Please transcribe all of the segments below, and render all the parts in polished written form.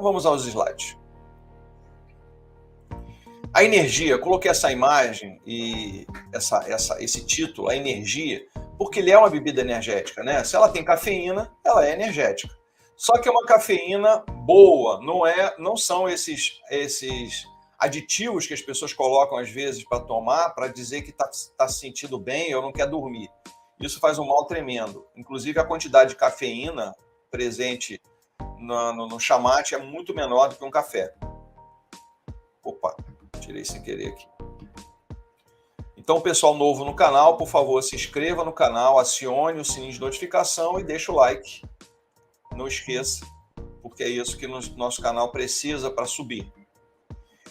vamos aos slides. A energia, coloquei essa imagem e esse título, a energia, porque ele é uma bebida energética, né? Se ela tem cafeína, ela é energética. Só que é uma cafeína boa, não são esses aditivos que as pessoas colocam às vezes para tomar, para dizer que está se sentindo bem ou não quer dormir. Isso faz um mal tremendo. Inclusive, a quantidade de cafeína presente no chamate é muito menor do que um café. Opa, tirei sem querer aqui. Então, pessoal novo no canal, por favor, se inscreva no canal, acione o sininho de notificação e deixe o like. Não esqueça, porque é isso que nosso canal precisa para subir.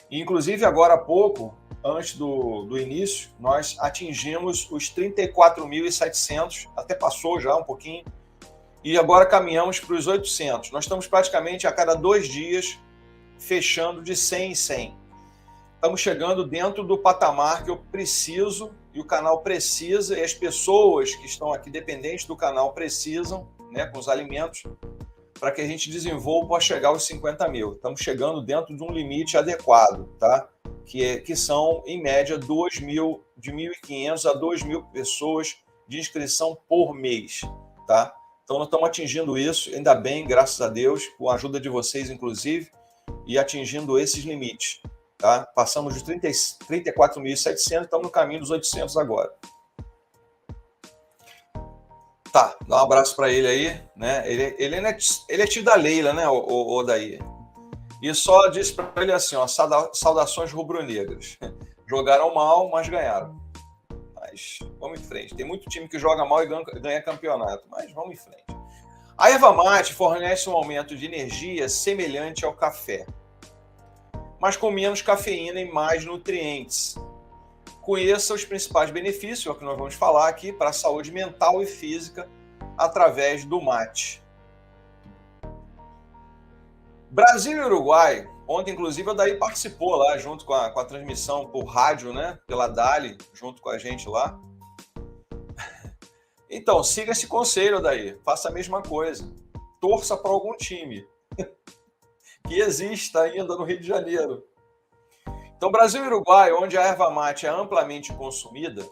E, inclusive, agora há pouco, antes do início, nós atingimos os 34.700, até passou já um pouquinho, e agora caminhamos para os 800. Nós estamos praticamente a cada 2 dias fechando de 100 em 100. Estamos chegando dentro do patamar que eu preciso, e o canal precisa, e as pessoas que estão aqui dependentes do canal precisam, né, com os alimentos, para que a gente desenvolva a chegar aos 50 mil. Estamos chegando dentro de um limite adequado, tá? Que são, em média, 2.000, de 1.500 a 2.000 pessoas de inscrição por mês, tá? Então, nós estamos atingindo isso, ainda bem, graças a Deus, com a ajuda de vocês, inclusive, e atingindo esses limites, tá? Passamos dos 34.700, estamos no caminho dos 800 agora. Tá, dá um abraço para ele aí, né? Ele é tio da Leila, né, o Daí? E só disse para ele assim, ó, saudações rubro-negras. Jogaram mal, mas ganharam. Mas vamos em frente. Tem muito time que joga mal e ganha campeonato, mas vamos em frente. A erva mate fornece um aumento de energia semelhante ao café, mas com menos cafeína e mais nutrientes. Conheça os principais benefícios, é o que nós vamos falar aqui, para a saúde mental e física através do mate. Brasil e Uruguai, ontem inclusive o Daí participou lá junto com a transmissão por rádio, né, pela Dali, junto com a gente lá. Então, siga esse conselho, Daí, faça a mesma coisa. Torça para algum time que exista ainda no Rio de Janeiro. Então, Brasil e Uruguai, onde a erva mate é amplamente consumida,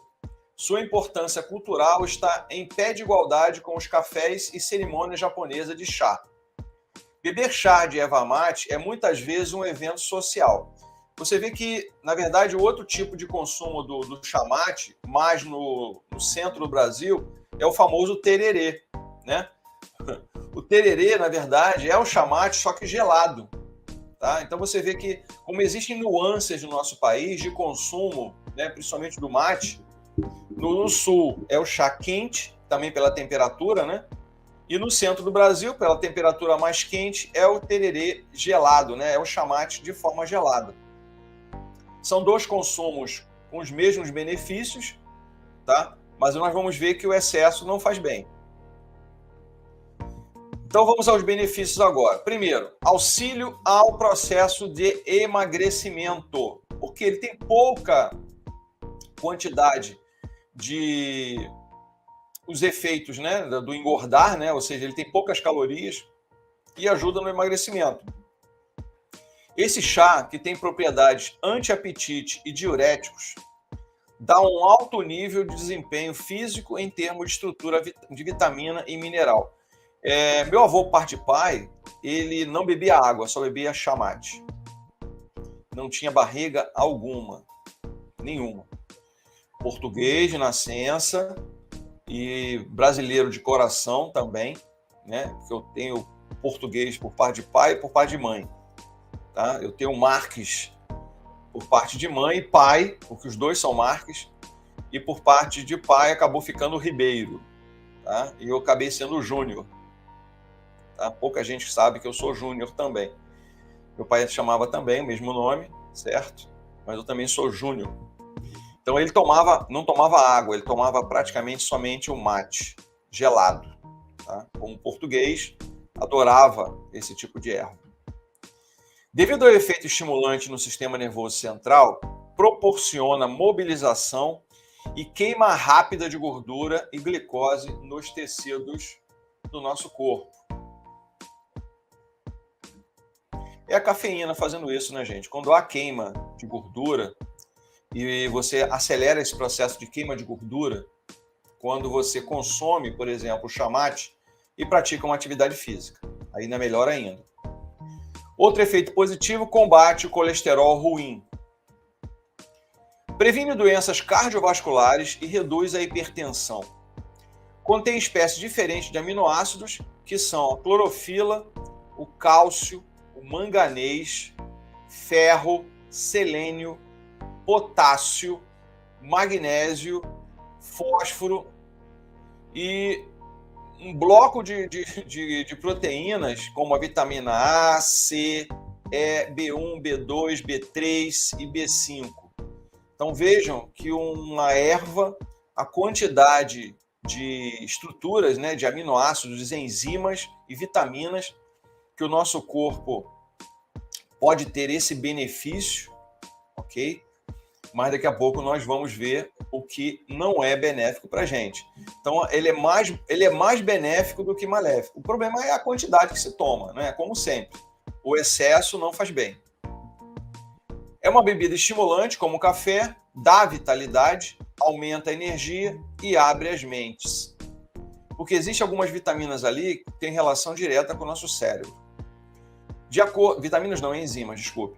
sua importância cultural está em pé de igualdade com os cafés e cerimônia japonesa de chá. Beber chá de erva mate é muitas vezes um evento social. Você vê que, na verdade, o outro tipo de consumo do chá mate, mais no centro do Brasil, é o famoso tererê, né? O tererê, na verdade, é o chá mate, só que gelado. Tá? Então você vê que, como existem nuances no nosso país de consumo, né, principalmente do mate, no sul é o chá quente, também pela temperatura, né? E no centro do Brasil, pela temperatura mais quente, é o tererê gelado, né? É o chá mate de forma gelada. São dois consumos com os mesmos benefícios, tá? Mas nós vamos ver que o excesso não faz bem. Então vamos aos benefícios agora. Primeiro, auxílio ao processo de emagrecimento, porque ele tem pouca quantidade de os efeitos, né, do engordar, né? Ou seja, ele tem poucas calorias e ajuda no emagrecimento. Esse chá, que tem propriedades anti-apetite e diuréticos, dá um alto nível de desempenho físico em termos de estrutura de vitamina e mineral. Meu avô, parte de pai, ele não bebia água, só bebia chá mate. Não tinha barriga alguma, nenhuma. Português de nascença e brasileiro de coração também, né? Porque eu tenho português por parte de pai e por parte de mãe. Tá? Eu tenho Marques por parte de mãe e pai, porque os dois são Marques, e por parte de pai acabou ficando Ribeiro. Tá? E eu acabei sendo Júnior. Tá? Pouca gente sabe que eu sou Júnior também. Meu pai chamava também o mesmo nome, certo? Mas eu também sou Júnior. Então ele não tomava água, ele tomava praticamente somente o mate gelado. Tá? Como português, adorava esse tipo de erva. Devido ao efeito estimulante no sistema nervoso central, proporciona mobilização e queima rápida de gordura e glicose nos tecidos do nosso corpo. É a cafeína fazendo isso, né, gente? Quando há queima de gordura e você acelera esse processo de queima de gordura, quando você consome, por exemplo, o chamate e pratica uma atividade física. Ainda melhor ainda. Outro efeito positivo, combate o colesterol ruim. Previne doenças cardiovasculares e reduz a hipertensão. Contém espécies diferentes de aminoácidos, que são a clorofila, o cálcio, o manganês, ferro, selênio, potássio, magnésio, fósforo e um bloco de proteínas, como a vitamina A, C, E, B1, B2, B3 e B5. Então vejam que uma erva, a quantidade de estruturas, né, de aminoácidos, enzimas e vitaminas que o nosso corpo pode ter esse benefício, ok? Mas daqui a pouco nós vamos ver o que não é benéfico para a gente. Então, ele é mais benéfico do que maléfico. O problema é a quantidade que se toma, né? Como sempre. O excesso não faz bem. É uma bebida estimulante, como o café, dá vitalidade, aumenta a energia e abre as mentes. Porque existem algumas vitaminas ali que têm relação direta com o nosso cérebro. Vitaminas não, enzimas, desculpe.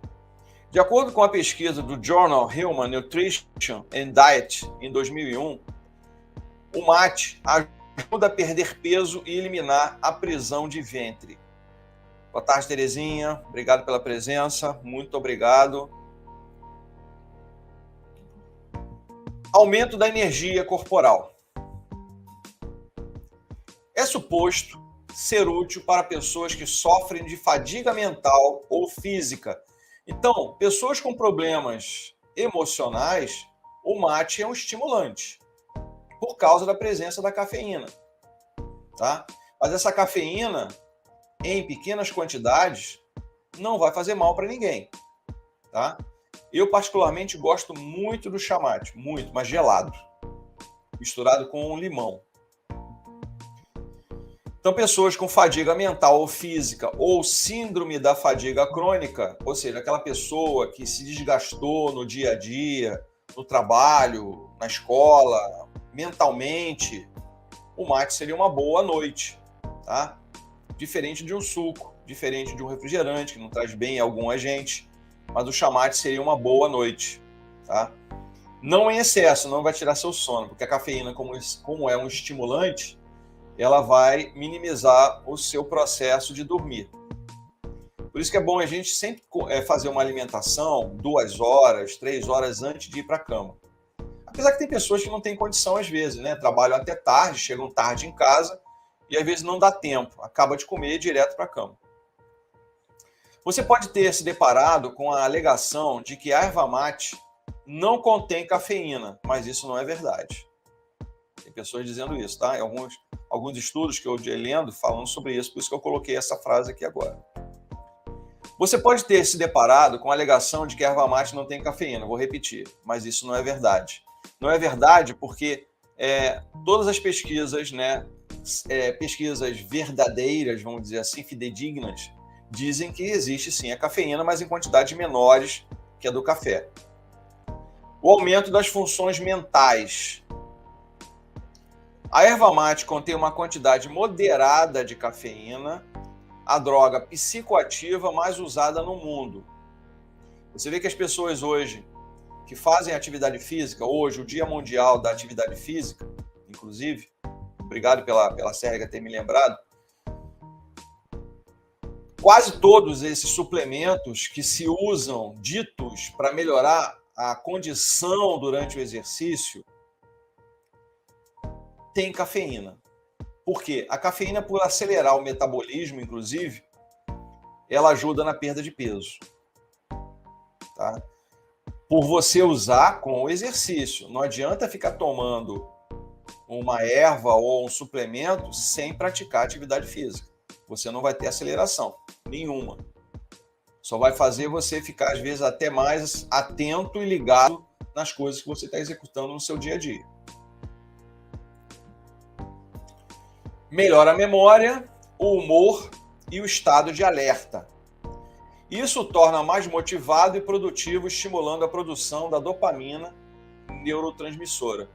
De acordo com a pesquisa do Journal Human Nutrition and Diet, em 2001, o mate ajuda a perder peso e eliminar a prisão de ventre. Boa tarde, Terezinha. Obrigado pela presença. Muito obrigado. Aumento da energia corporal. É suposto ser útil para pessoas que sofrem de fadiga mental ou física. Então, pessoas com problemas emocionais, o mate é um estimulante, por causa da presença da cafeína. Tá? Mas essa cafeína, em pequenas quantidades, não vai fazer mal para ninguém. Tá? Eu, particularmente, gosto muito do chamate, muito, mas gelado, misturado com limão. Então, pessoas com fadiga mental ou física ou síndrome da fadiga crônica, ou seja, aquela pessoa que se desgastou no dia a dia, no trabalho, na escola, mentalmente, o mate seria uma boa noite, tá? Diferente de um suco, diferente de um refrigerante, que não traz bem algum agente, mas o chamate seria uma boa noite, tá? Não em excesso, não vai tirar seu sono, porque a cafeína, como é um estimulante, ela vai minimizar o seu processo de dormir. Por isso que é bom a gente sempre fazer uma alimentação 2 horas, 3 horas antes de ir para a cama. Apesar que tem pessoas que não têm condição às vezes, né? Trabalham até tarde, chegam tarde em casa e às vezes não dá tempo, acaba de comer direto para a cama. Você pode ter se deparado com a alegação de que a erva mate não contém cafeína, mas isso não é verdade. Tem pessoas dizendo isso, tá? Alguns estudos que eu lendo falando sobre isso, por isso que eu coloquei essa frase aqui agora. Você pode ter se deparado com a alegação de que a erva mate não tem cafeína, vou repetir, mas isso não é verdade. Não é verdade porque todas as pesquisas, né, pesquisas verdadeiras, vamos dizer assim, fidedignas, dizem que existe sim a cafeína, mas em quantidades menores que a do café. O aumento das funções mentais. A erva mate contém uma quantidade moderada de cafeína, a droga psicoativa mais usada no mundo. Você vê que as pessoas hoje que fazem atividade física, hoje, o Dia Mundial da Atividade Física, inclusive, obrigado pela Sérgia ter me lembrado, quase todos esses suplementos que se usam, ditos para melhorar a condição durante o exercício, tem cafeína. Por quê? A cafeína, por acelerar o metabolismo, inclusive, ela ajuda na perda de peso. Tá? Por você usar com o exercício. Não adianta ficar tomando uma erva ou um suplemento sem praticar atividade física. Você não vai ter aceleração nenhuma. Só vai fazer você ficar, às vezes, até mais atento e ligado nas coisas que você está executando no seu dia a dia. Melhora a memória, o humor e o estado de alerta. Isso o torna mais motivado e produtivo, estimulando a produção da dopamina, neurotransmissora.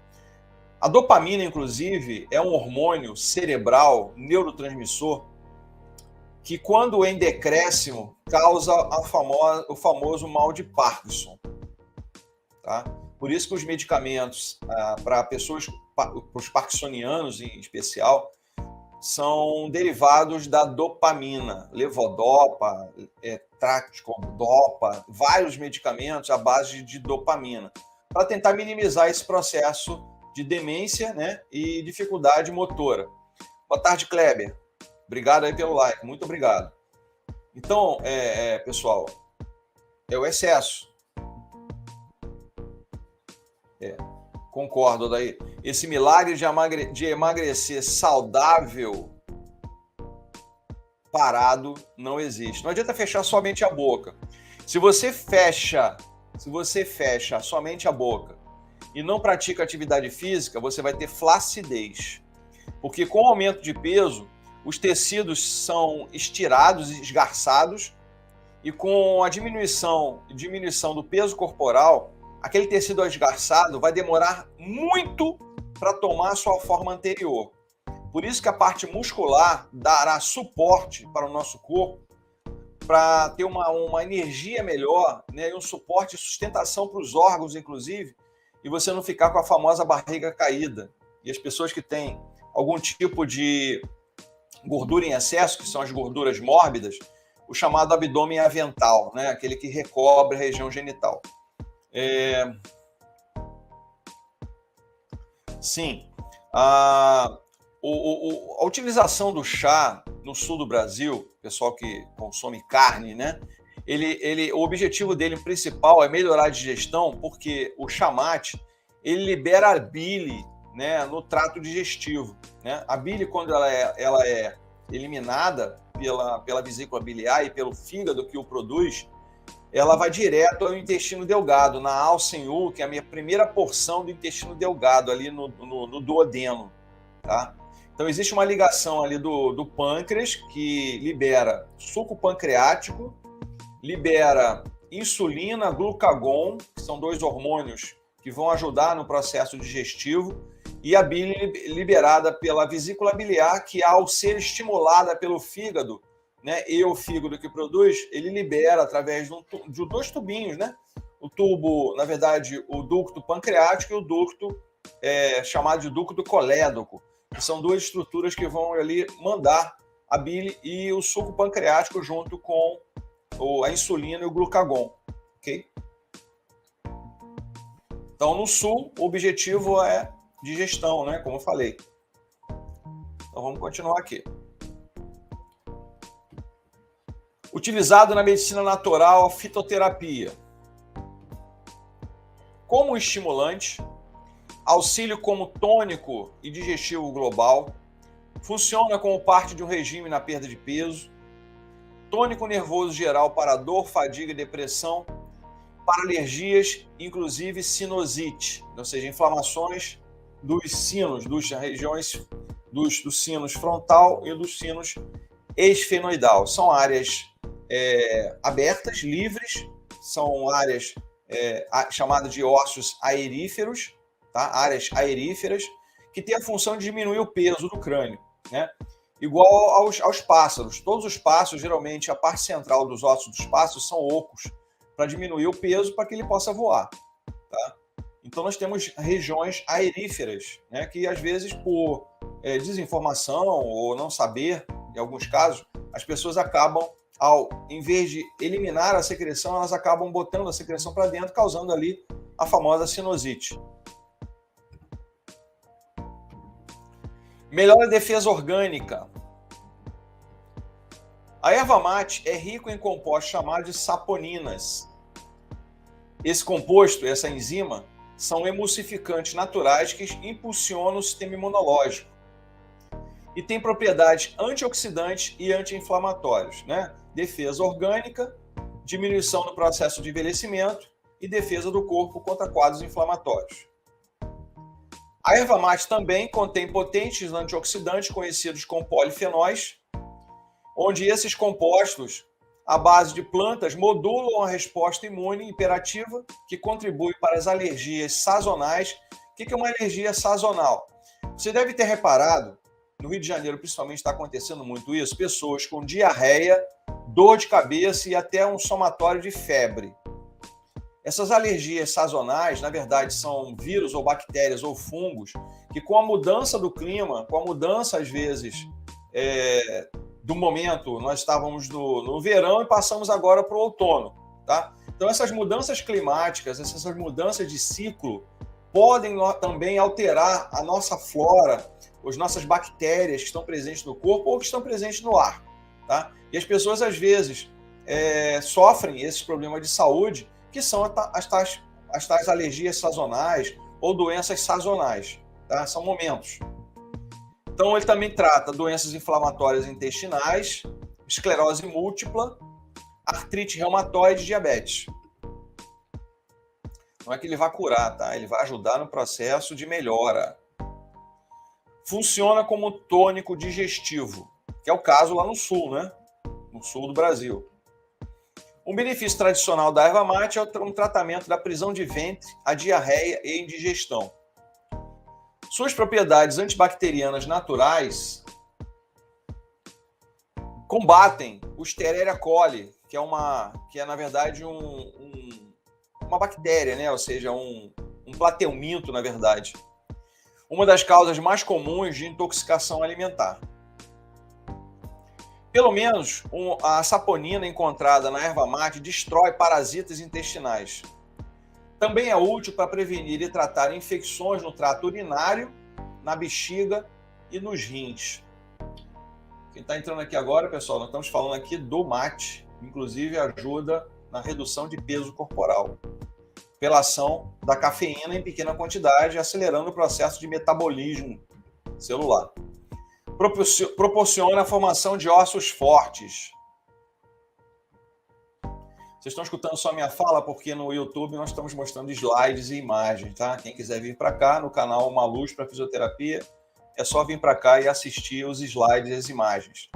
A dopamina, inclusive, é um hormônio cerebral neurotransmissor que, quando em decréscimo, causa o famoso mal de Parkinson. Tá? Por isso que os medicamentos para pessoas, para os parkinsonianos em especial, são derivados da dopamina, levodopa, traxidopa, vários medicamentos à base de dopamina, para tentar minimizar esse processo de demência, né, e dificuldade motora. Boa tarde, Kleber. Obrigado aí pelo like, muito obrigado. Então, pessoal, é o excesso. Concordo daí. Esse milagre de emagrecer saudável parado não existe. Não adianta fechar somente a boca. Se você fecha somente a boca e não pratica atividade física, você vai ter flacidez. Porque com o aumento de peso, os tecidos são estirados e esgarçados, e com a diminuição do peso corporal, aquele tecido esgarçado vai demorar muito para tomar sua forma anterior. Por isso que a parte muscular dará suporte para o nosso corpo, para ter uma energia melhor, né, e um suporte e sustentação para os órgãos, inclusive, e você não ficar com a famosa barriga caída. E as pessoas que têm algum tipo de gordura em excesso, que são as gorduras mórbidas, o chamado abdômen avental, né, aquele que recobre a região genital. Sim, a utilização do chá no sul do Brasil, pessoal que consome carne, né? O objetivo dele principal é melhorar a digestão, porque o chá mate, ele libera a bile, né, no trato digestivo, né? A bile, quando ela é eliminada pela vesícula biliar e pelo fígado que o produz, ela vai direto ao intestino delgado, na alça-U, que é a minha primeira porção do intestino delgado, ali no duodeno, tá? Então, existe uma ligação ali do pâncreas, que libera suco pancreático, libera insulina, glucagon, que são dois hormônios que vão ajudar no processo digestivo, e a bile liberada pela vesícula biliar, que, ao ser estimulada pelo fígado, né, e o fígado que produz, ele libera através de dois tubinhos, né? O tubo, na verdade, o ducto pancreático e o ducto chamado de ducto colédoco, que são duas estruturas que vão ali mandar a bile e o suco pancreático junto com a insulina e o glucagon, ok? Então, no sul, o objetivo é digestão, né? Como eu falei. Então, vamos continuar aqui. Utilizado na medicina natural, a fitoterapia. Como estimulante, auxílio como tônico e digestivo global, funciona como parte de um regime na perda de peso, tônico nervoso geral para dor, fadiga e depressão, para alergias, inclusive sinusite, ou seja, inflamações dos sinos, das regiões dos sinos frontal e dos sinos esfenoidal. São áreas abertas, livres, são áreas chamadas de ossos aeríferos, tá? Áreas aeríferas, que têm a função de diminuir o peso do crânio, né? Igual aos pássaros. Todos os pássaros, geralmente, a parte central dos ossos dos pássaros são ocos, para diminuir o peso para que ele possa voar, tá? Então, nós temos regiões aeríferas, né, que, às vezes, por desinformação ou não saber, em alguns casos, as pessoas acabam, em vez de eliminar a secreção, elas acabam botando a secreção para dentro, causando ali a famosa sinusite. Melhora a defesa orgânica. A erva mate é rico em compostos chamados de saponinas. Esse composto, essa enzima, são emulsificantes naturais que impulsionam o sistema imunológico e tem propriedades antioxidantes e anti-inflamatórias, né? Defesa orgânica, diminuição do processo de envelhecimento e defesa do corpo contra quadros inflamatórios. A erva mate também contém potentes antioxidantes conhecidos como polifenóis, onde esses compostos à base de plantas modulam a resposta imune imperativa, que contribui para as alergias sazonais. O que é uma alergia sazonal? Você deve ter reparado, no Rio de Janeiro principalmente está acontecendo muito isso, pessoas com diarreia, dor de cabeça e até um somatório de febre. Essas alergias sazonais, na verdade, são vírus ou bactérias ou fungos que, com a mudança do clima, com a mudança, às vezes, do momento, nós estávamos no verão e passamos agora para o outono, tá? Então, essas mudanças climáticas, essas mudanças de ciclo, podem também alterar a nossa flora, as nossas bactérias que estão presentes no corpo ou que estão presentes no ar, tá? E as pessoas, às vezes, sofrem esses problemas de saúde, que são as tais alergias sazonais ou doenças sazonais, tá? São momentos. Então, ele também trata doenças inflamatórias intestinais, esclerose múltipla, artrite reumatoide e diabetes. Não é que ele vai curar, tá? Ele vai ajudar no processo de melhora. Funciona como tônico digestivo, que é o caso lá no sul, né? No sul do Brasil. Um benefício tradicional da erva mate é um tratamento da prisão de ventre, a diarreia e a indigestão. Suas propriedades antibacterianas naturais combatem o Escherichia coli, que é na verdade uma bactéria, né? Ou seja, um plateuminto, na verdade. Uma das causas mais comuns de intoxicação alimentar. Pelo menos a saponina encontrada na erva mate destrói parasitas intestinais. Também é útil para prevenir e tratar infecções no trato urinário, na bexiga e nos rins. Quem está entrando aqui agora, pessoal, nós estamos falando aqui do mate, inclusive ajuda na redução de peso corporal, pela ação da cafeína em pequena quantidade, acelerando o processo de metabolismo celular. Proporciona a formação de ossos fortes. Vocês estão escutando só a minha fala, porque no YouTube nós estamos mostrando slides e imagens, tá? Quem quiser vir para cá, no canal Uma Luz para Fisioterapia, é só vir para cá e assistir os slides e as imagens.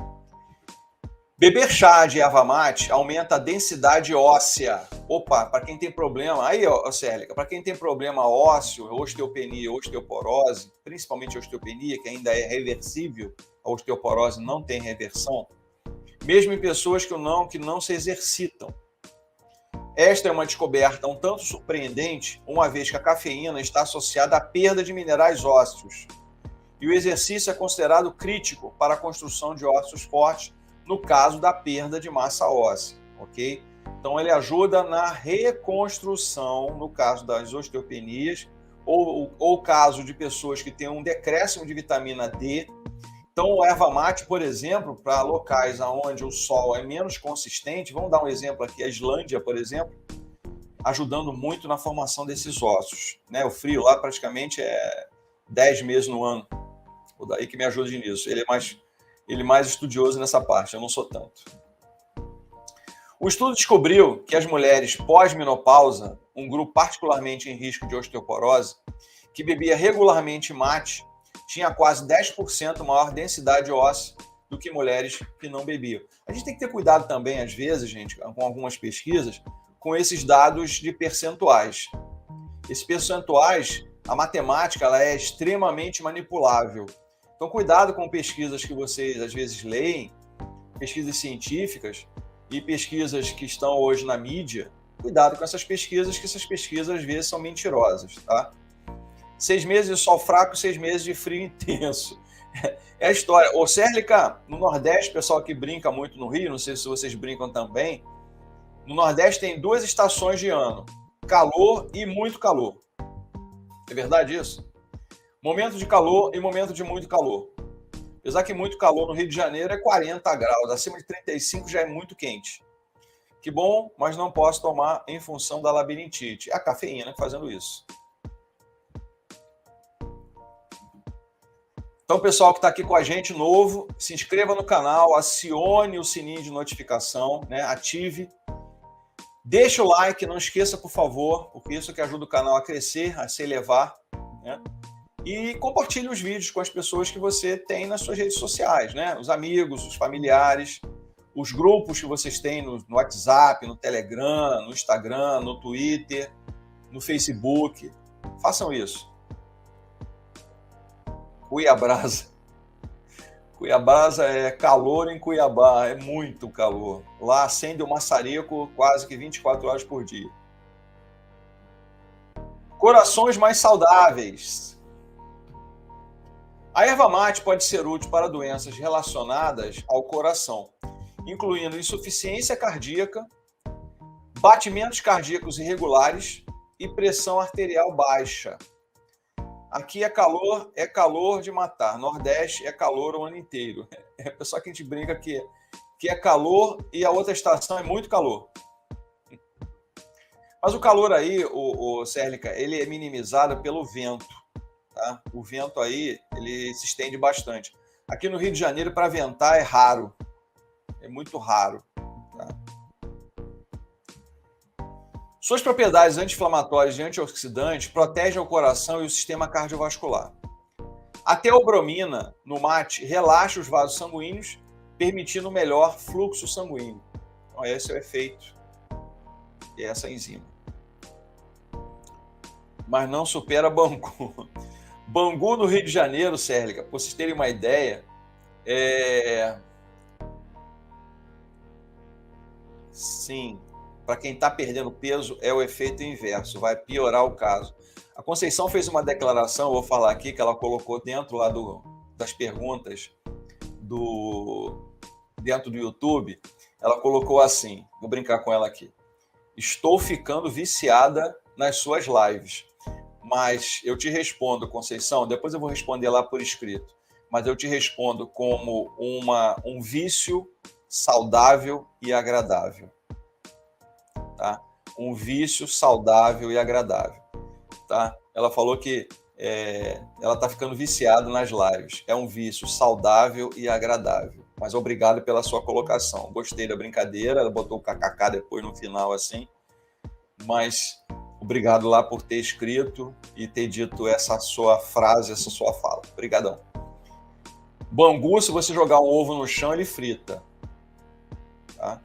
Beber chá de erva mate aumenta a densidade óssea. Opa, para quem tem problema... Aí, ó, Célica, para quem tem problema ósseo, osteopenia, osteoporose, principalmente osteopenia, que ainda é reversível, a osteoporose não tem reversão, mesmo em pessoas que não se exercitam. Esta é uma descoberta um tanto surpreendente, uma vez que a cafeína está associada à perda de minerais ósseos. E o exercício é considerado crítico para a construção de ossos fortes, no caso da perda de massa óssea, ok? Então, ele ajuda na reconstrução, no caso das osteopenias, ou caso de pessoas que têm um decréscimo de vitamina D. Então, o erva mate, por exemplo, para locais onde o sol é menos consistente, vamos dar um exemplo aqui, a Islândia, por exemplo, ajudando muito na formação desses ossos, né? O frio lá praticamente é 10 meses no ano. O daí que me ajude nisso. Ele é mais estudioso nessa parte, eu não sou tanto. O estudo descobriu que as mulheres pós-menopausa, um grupo particularmente em risco de osteoporose, que bebia regularmente mate, tinha quase 10% maior densidade óssea do que mulheres que não bebiam. A gente tem que ter cuidado também, às vezes, gente, com algumas pesquisas, com esses dados de percentuais. Esses percentuais, a matemática ela é extremamente manipulável. Então, cuidado com pesquisas que vocês, às vezes, leem, pesquisas científicas e pesquisas que estão hoje na mídia. Cuidado com essas pesquisas, que essas pesquisas, às vezes, são mentirosas, tá? 6 meses de sol fraco, 6 meses de frio intenso. É a história. Ô, Cérlica, no Nordeste, pessoal que brinca muito no Rio, não sei se vocês brincam também, no Nordeste tem 2 estações de ano, calor e muito calor. É verdade isso? Momento de calor e momento de muito calor. Apesar que muito calor no Rio de Janeiro é 40 graus, acima de 35 já é muito quente. Que bom, mas não posso tomar em função da labirintite. É a cafeína fazendo isso. Então, pessoal que está aqui com a gente novo, se inscreva no canal, acione o sininho de notificação, né? Ative. Deixe o like, não esqueça, por favor, porque isso que ajuda o canal a crescer, a se elevar, né? E compartilhe os vídeos com as pessoas que você tem nas suas redes sociais, né? Os amigos, os familiares, os grupos que vocês têm no WhatsApp, no Telegram, no Instagram, no Twitter, no Facebook. Façam isso. Cuiabrasa. Cuiabrasa é calor em Cuiabá, é muito calor. Lá acende o maçarico quase que 24 horas por dia. Corações mais saudáveis. A erva mate pode ser útil para doenças relacionadas ao coração, incluindo insuficiência cardíaca, batimentos cardíacos irregulares e pressão arterial baixa. Aqui é calor de matar. Nordeste é calor o ano inteiro. É só que a gente brinca que é calor e a outra estação é muito calor. Mas o calor aí, o Cérlica, ele é minimizado pelo vento. Tá? O vento aí, ele se estende bastante. Aqui no Rio de Janeiro, para ventar é raro. É muito raro. Tá? Suas propriedades anti-inflamatórias e antioxidantes protegem o coração e o sistema cardiovascular. A teobromina no mate relaxa os vasos sanguíneos, permitindo melhor fluxo sanguíneo. Então, esse é o efeito dessa enzima. Mas não supera Bangu. Bangu, no Rio de Janeiro, Cérlica, para vocês terem uma ideia, Sim, para quem está perdendo peso, é o efeito inverso, vai piorar o caso. A Conceição fez uma declaração, vou falar aqui, que ela colocou dentro lá das perguntas dentro do YouTube. Ela colocou assim, vou brincar com ela aqui: estou ficando viciada nas suas lives. Mas eu te respondo, Conceição, depois eu vou responder lá por escrito, mas eu te respondo como um vício saudável e agradável. Tá? Um vício saudável e agradável. Tá? Ela falou que ela está ficando viciada nas lives. É um vício saudável e agradável. Mas obrigado pela sua colocação. Gostei da brincadeira, ela botou o kkk depois no final assim, mas obrigado lá por ter escrito e ter dito essa sua frase, essa sua fala. Obrigadão. Bangu, se você jogar um ovo no chão, ele frita. Tá?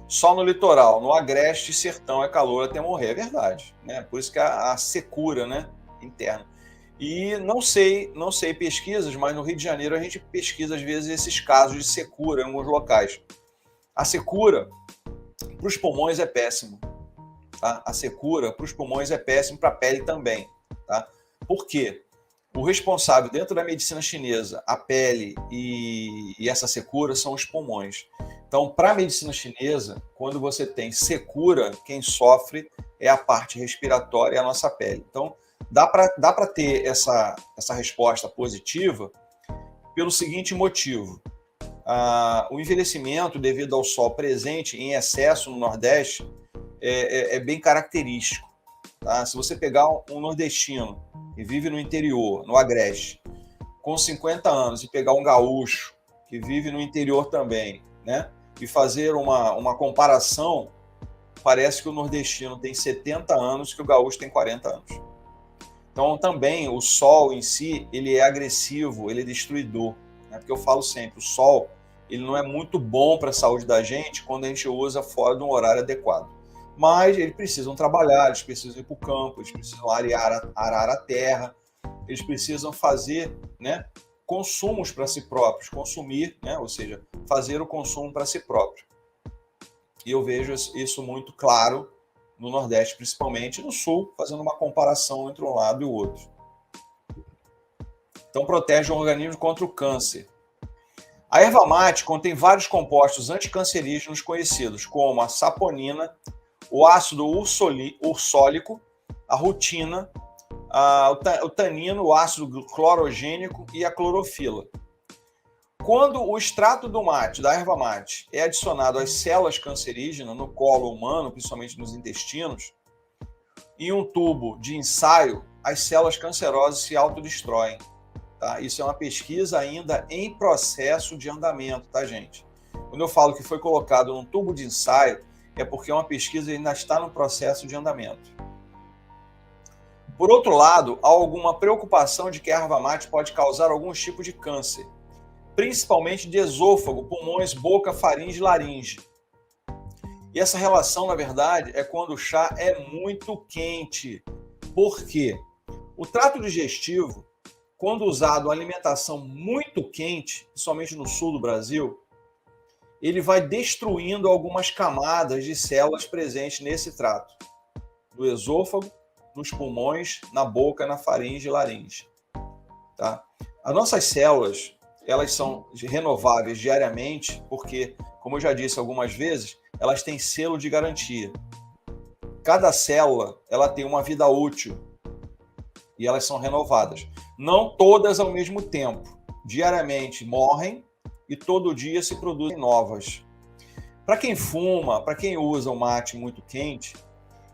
Só no litoral, no agreste e sertão é calor até morrer. É verdade. Né? Por isso que a secura, né, interna. E não sei pesquisas, mas no Rio de Janeiro a gente pesquisa às vezes esses casos de secura em alguns locais. A secura para os pulmões é péssimo. Tá? A secura para os pulmões é péssimo, para a pele também. Tá? Por quê? O responsável dentro da medicina chinesa, a pele e essa secura são os pulmões. Então, para a medicina chinesa, quando você tem secura, quem sofre é a parte respiratória e a nossa pele. Então, dá para ter essa resposta positiva pelo seguinte motivo. O envelhecimento devido ao sol presente em excesso no Nordeste é bem característico. Tá? Se você pegar um nordestino que vive no interior, no agreste, com 50 anos, e pegar um gaúcho que vive no interior também, né, e fazer uma comparação, parece que o nordestino tem 70 anos e que o gaúcho tem 40 anos. Então, também, o sol em si, ele é agressivo, ele é destruidor. Né? Porque eu falo sempre, o sol ele não é muito bom para a saúde da gente quando a gente usa fora de um horário adequado. Mas eles precisam trabalhar, eles precisam ir para o campo, eles precisam arar a terra, eles precisam fazer, né, consumos para si próprios, consumir, né, ou seja, fazer o consumo para si próprio. E eu vejo isso muito claro no Nordeste, principalmente no Sul, fazendo uma comparação entre um lado e o outro. Então, protege o organismo contra o câncer. A erva mate contém vários compostos anticancerígenos conhecidos, como a saponina, o ácido ursólico, a rutina, o tanino, o ácido clorogênico e a clorofila. Quando o extrato do mate, da erva mate, é adicionado às células cancerígenas no colo humano, principalmente nos intestinos, em um tubo de ensaio, as células cancerosas se autodestroem. Tá? Isso é uma pesquisa ainda em processo de andamento, tá, gente? Quando eu falo que foi colocado num tubo de ensaio, é porque uma pesquisa ainda está no processo de andamento. Por outro lado, há alguma preocupação de que a erva mate pode causar alguns tipos de câncer. principalmente de esôfago, pulmões, boca, faringe e laringe. E essa relação, na verdade, é quando o chá é muito quente. Por quê? O trato digestivo, quando usado uma alimentação muito quente, principalmente no sul do Brasil, ele vai destruindo algumas camadas de células presentes nesse trato. No esôfago, nos pulmões, na boca, na faringe e laringe. Tá? As nossas células, elas são renováveis diariamente, porque, como eu já disse algumas vezes, elas têm selo de garantia. Cada célula, ela tem uma vida útil e elas são renovadas. Não todas ao mesmo tempo. Diariamente morrem e todo dia se produzem novas. Para quem fuma, para quem usa o mate muito quente,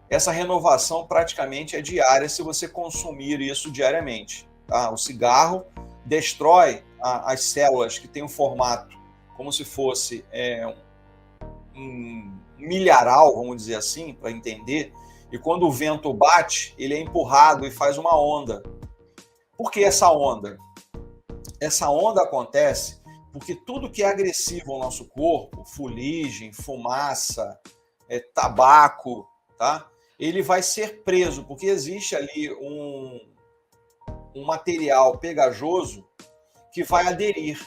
essa renovação praticamente é diária se você consumir isso diariamente. Tá? O cigarro destrói as células que têm um formato como se fosse um milharal, vamos dizer assim, para entender, e quando o vento bate, ele é empurrado e faz uma onda. Por que essa onda? Essa onda acontece porque tudo que é agressivo ao nosso corpo, fuligem, fumaça, tabaco, tá? Ele vai ser preso, porque existe ali um material pegajoso que vai aderir.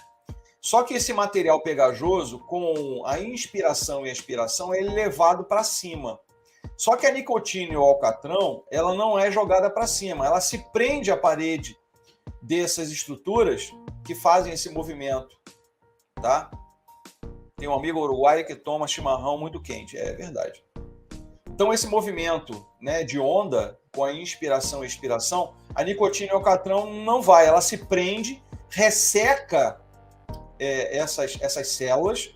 Só que esse material pegajoso, com a inspiração e a expiração, ele é levado para cima. Só que a nicotina e o alcatrão, ela não é jogada para cima, ela se prende à parede dessas estruturas que fazem esse movimento, tá? Tem um amigo uruguaio que toma chimarrão muito quente, é verdade. Então esse movimento, né, de onda, com a inspiração e expiração, a nicotina e o alcatrão não vai, ela se prende, resseca essas células,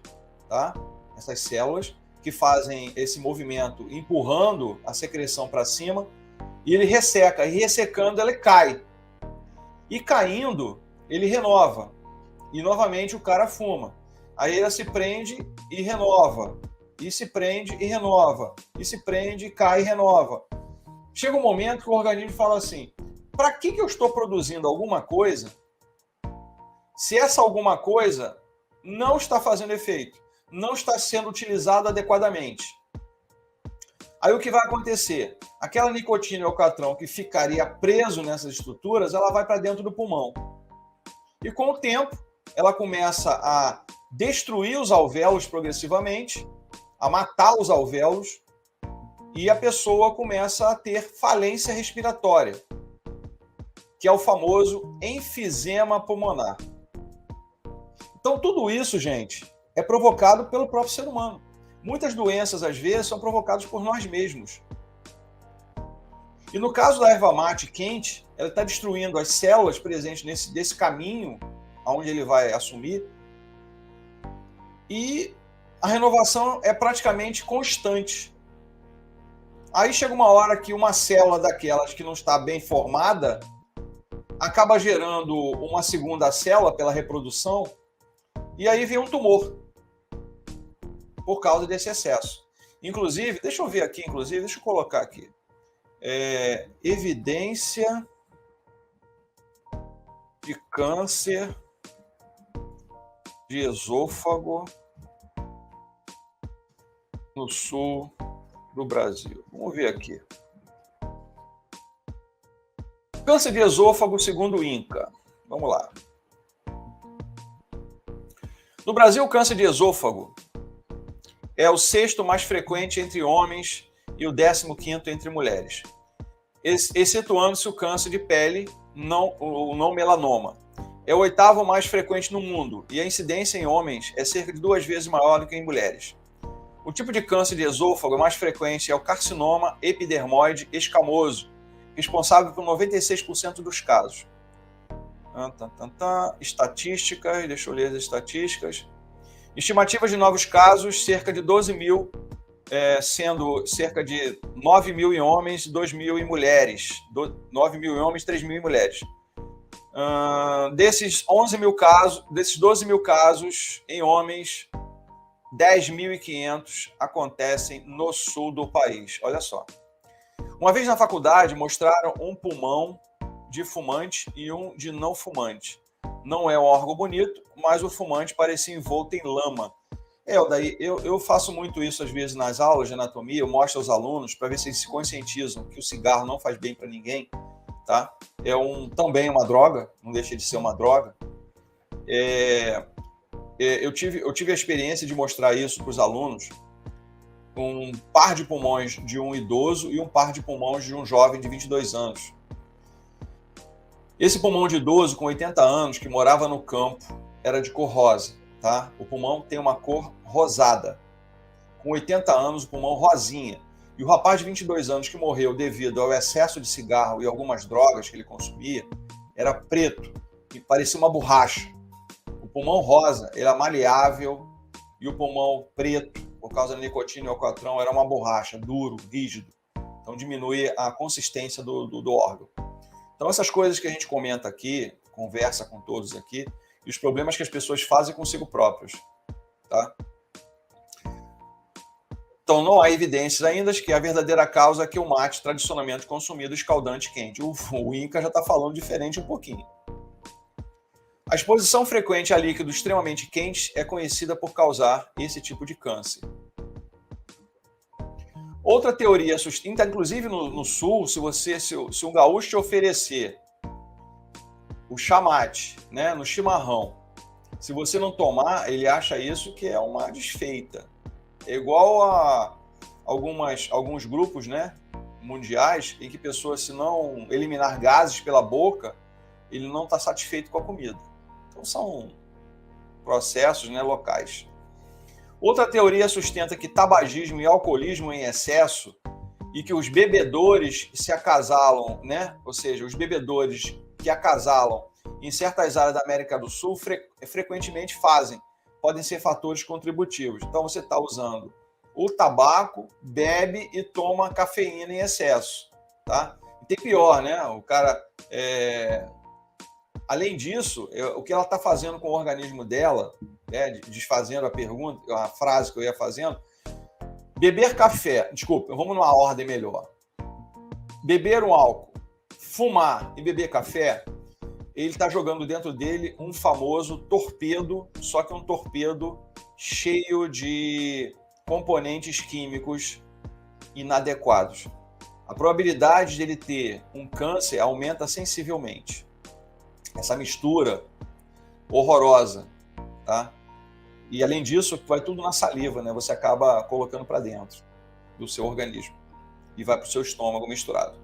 tá? Essas células que fazem esse movimento empurrando a secreção para cima, e ele resseca, e ressecando ele cai. E caindo, ele renova. E novamente o cara fuma. Aí ela se prende e renova. E se prende e renova. E se prende, cai e renova. Chega um momento que o organismo fala assim: para que eu estou produzindo alguma coisa se essa alguma coisa não está fazendo efeito, não está sendo utilizada adequadamente? Aí o que vai acontecer? Aquela nicotina e alcatrão que ficaria preso nessas estruturas, ela vai para dentro do pulmão. E com o tempo, ela começa a destruir os alvéolos progressivamente, a matar os alvéolos, e a pessoa começa a ter falência respiratória, que é o famoso enfisema pulmonar. Então, tudo isso, gente, é provocado pelo próprio ser humano. Muitas doenças, às vezes, são provocadas por nós mesmos. E no caso da erva mate quente, ela está destruindo as células presentes desse caminho onde ele vai assumir, e a renovação é praticamente constante. Aí chega uma hora que uma célula daquelas que não está bem formada acaba gerando uma segunda célula pela reprodução, e aí vem um tumor por causa desse excesso. Inclusive, deixa eu ver aqui, deixa eu colocar aqui. Evidência de câncer de esôfago no sul do Brasil. Vamos ver aqui. Câncer de esôfago segundo o INCA. Vamos lá. No Brasil, o câncer de esôfago é o 6º mais frequente entre homens e o 15º entre mulheres, excetuando-se o câncer de pele, o não melanoma. É o 8º mais frequente no mundo e a incidência em homens é cerca de 2 vezes maior do que em mulheres. O tipo de câncer de esôfago mais frequente é o carcinoma epidermoide escamoso, responsável por 96% dos casos. Estatísticas, deixa eu ler as estatísticas. Estimativas de novos casos, cerca de 12 mil, sendo cerca de 9 mil em homens e 2 mil em mulheres. 9 mil em homens, 3 mil em mulheres. Desses 11 mil casos, desses 12 mil casos em homens, 10.500 acontecem no sul do país. Olha só. Uma vez na faculdade, mostraram um pulmão de fumante e um de não fumante. Não é um órgão bonito, mas o fumante parecia envolto em lama. Daí eu faço muito isso às vezes nas aulas de anatomia, eu mostro aos alunos para ver se eles se conscientizam que o cigarro não faz bem para ninguém, tá? Também uma droga, não deixa de ser uma droga. Eu tive a experiência de mostrar isso para os alunos, um par de pulmões de um idoso e um par de pulmões de um jovem de 22 anos. Esse pulmão de idoso com 80 anos, que morava no campo, era de cor rosa, tá? O pulmão tem uma cor rosada. Com 80 anos, o pulmão rosinha. E o rapaz de 22 anos que morreu devido ao excesso de cigarro e algumas drogas que ele consumia, era preto e parecia uma borracha. O pulmão rosa era maleável e o pulmão preto, por causa da nicotina e alcatrão, era uma borracha, duro, rígido. Então diminui a consistência do órgão. Então essas coisas que a gente comenta aqui, conversa com todos aqui, e os problemas que as pessoas fazem consigo próprios, tá? Então não há evidências ainda de que a verdadeira causa é que o mate tradicionalmente consumido escaldante quente. O INCA já está falando diferente um pouquinho. A exposição frequente a líquidos extremamente quentes é conhecida por causar esse tipo de câncer. Outra teoria sustenta, inclusive no sul, se um gaúcho te oferecer o chamate, né, no chimarrão, se você não tomar, ele acha isso que é uma desfeita. É igual a alguns grupos, né, mundiais em que pessoas, se não eliminar gases pela boca, ele não está satisfeito com a comida. Então são processos, né, locais. Outra teoria sustenta que tabagismo e alcoolismo em excesso e que os bebedores se acasalam, né? Ou seja, os bebedores que acasalam em certas áreas da América do Sul frequentemente podem ser fatores contributivos. Então você está usando o tabaco, bebe e toma cafeína em excesso, tá? E tem pior, né? O cara, além disso, o que ela está fazendo com o organismo dela, desfazendo a frase que eu ia fazendo, beber café, desculpa, vamos numa ordem melhor. Beber um álcool, fumar e beber café, ele está jogando dentro dele um famoso torpedo, só que um torpedo cheio de componentes químicos inadequados. A probabilidade dele ter um câncer aumenta sensivelmente. Essa mistura horrorosa, tá? E além disso, vai tudo na saliva, né? Você acaba colocando para dentro do seu organismo e vai para o seu estômago misturado.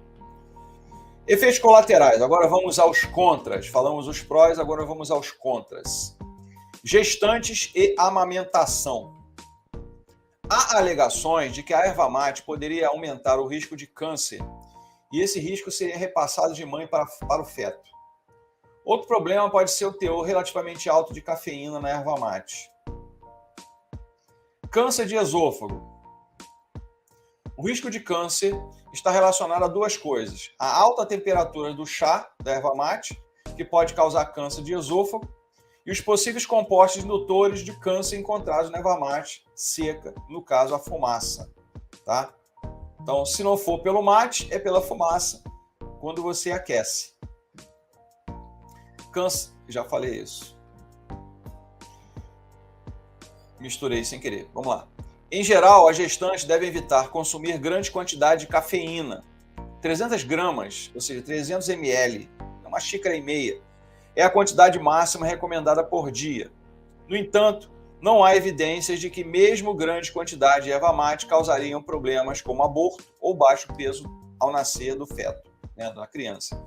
Efeitos colaterais. Agora vamos aos contras. Falamos os prós, agora vamos aos contras. Gestantes e amamentação. Há alegações de que a erva mate poderia aumentar o risco de câncer e esse risco seria repassado de mãe para o feto. Outro problema pode ser o teor relativamente alto de cafeína na erva mate. Câncer de esôfago. O risco de câncer está relacionado a duas coisas. A alta temperatura do chá da erva mate, que pode causar câncer de esôfago, e os possíveis compostos indutores de câncer encontrados na erva mate seca, no caso a fumaça, tá? Então, se não for pelo mate, é pela fumaça, quando você aquece. Câncer, já falei isso. Misturei sem querer. Vamos lá. Em geral, as gestantes devem evitar consumir grande quantidade de cafeína. 300 gramas, ou seja, 300 ml, uma xícara e meia, é a quantidade máxima recomendada por dia. No entanto, não há evidências de que mesmo grande quantidade de erva mate causariam problemas como aborto ou baixo peso ao nascer do feto, né, da criança.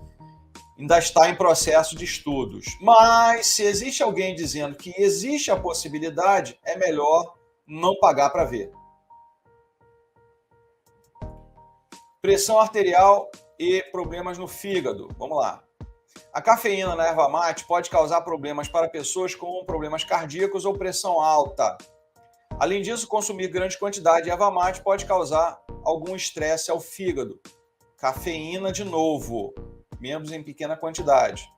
Ainda está em processo de estudos. Mas se existe alguém dizendo que existe a possibilidade, é melhor não pagar para ver. Pressão arterial e problemas no fígado. Vamos lá. A cafeína na erva mate pode causar problemas para pessoas com problemas cardíacos ou pressão alta. Além disso, consumir grande quantidade de erva mate pode causar algum estresse ao fígado. Cafeína de novo, mesmo em pequena quantidade.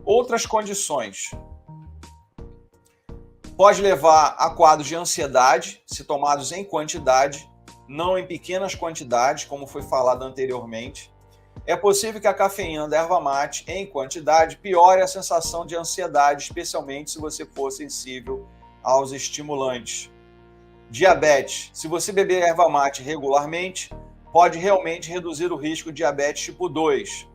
Outras condições. Pode levar a quadros de ansiedade, se tomados em quantidade, não em pequenas quantidades, como foi falado anteriormente. É possível que a cafeína da erva mate, em quantidade, piore a sensação de ansiedade, especialmente se você for sensível aos estimulantes. Diabetes. Se você beber erva mate regularmente, pode realmente reduzir o risco de diabetes tipo 2.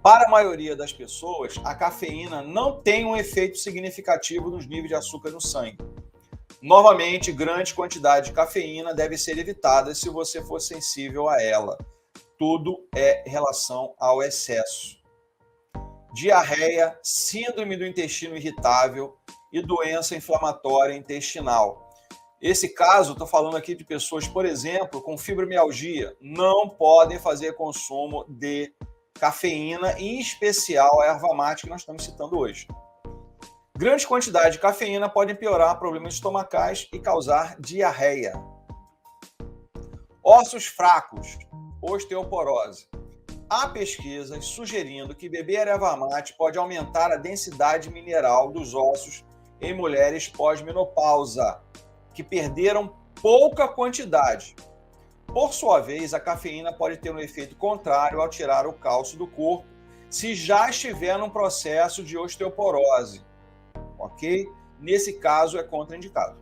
Para a maioria das pessoas, a cafeína não tem um efeito significativo nos níveis de açúcar no sangue. Novamente, grande quantidade de cafeína deve ser evitada se você for sensível a ela. Tudo é em relação ao excesso. Diarreia, síndrome do intestino irritável e doença inflamatória intestinal. Esse caso, estou falando aqui de pessoas, por exemplo, com fibromialgia, não podem fazer consumo de cafeína, em especial a erva mate que nós estamos citando hoje. Grande quantidade de cafeína pode piorar problemas estomacais e causar diarreia. Ossos fracos, osteoporose. Há pesquisas sugerindo que beber erva mate pode aumentar a densidade mineral dos ossos em mulheres pós-menopausa, que perderam pouca quantidade. Por sua vez, a cafeína pode ter um efeito contrário ao tirar o cálcio do corpo, se já estiver num processo de osteoporose, ok? Nesse caso, é contraindicado.